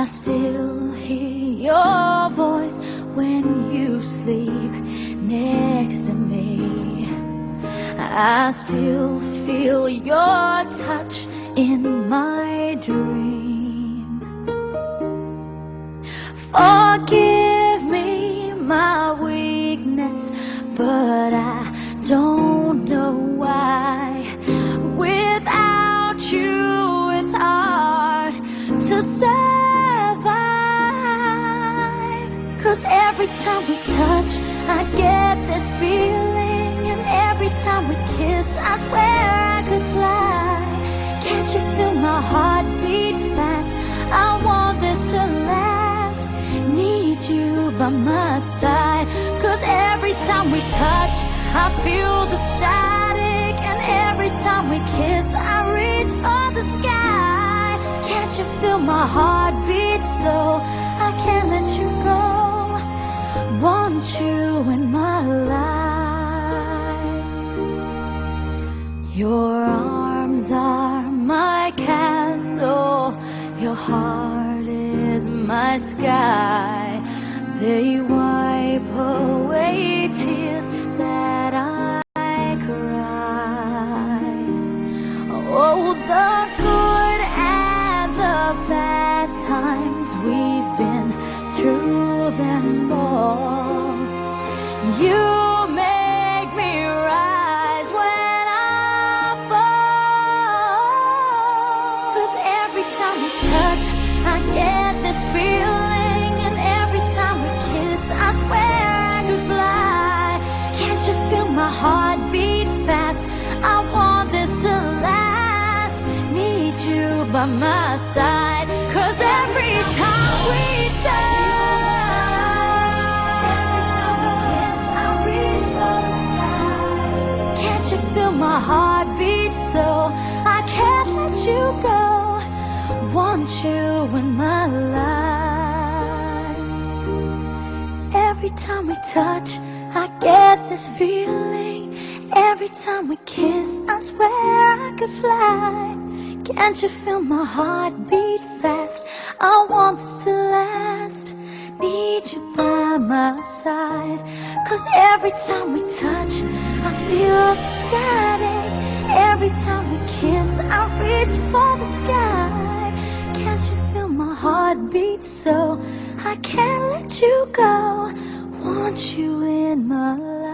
still hear your voice when you sleep next to me. I still feel your touch in my dream. Forgive me my weakness, but I don't know why. Without you, it's hard to survive. 'Cause every time we touch, I get this feeling, and every time we kiss, I swear I could fly. Can't you feel my heart beat fast? I want this to last. Need you by my side. 'Cause every time we touch, I feel the static, and every time we kiss, I reach for the sky. Can't you feel my heart beat so I can't let you go? Want you in my life. Your arms are my castle, your heart is my sky. They wipe away tears that I cry. Oh, the good and the bad times, we've been through them all. You make me rise when I fall. 'Cause every time we touch, I get this feeling, and every time we kiss, I swear I could fly. Can't you feel my heart beat fast? I want this to last. Need you by my side. 'Cause every time we touch, feel my heart beat so I can't let you go. Want you in my life. Every time we touch, I get this feeling. Every time we kiss, I swear I could fly. Can't you feel my heart beat fast? I want this to last. Need you by my side. 'Cause every time we touch, I feel the static. Every time we kiss, I reach for the sky. Can't you feel my heart beat so I can't let you go? Want you in my life.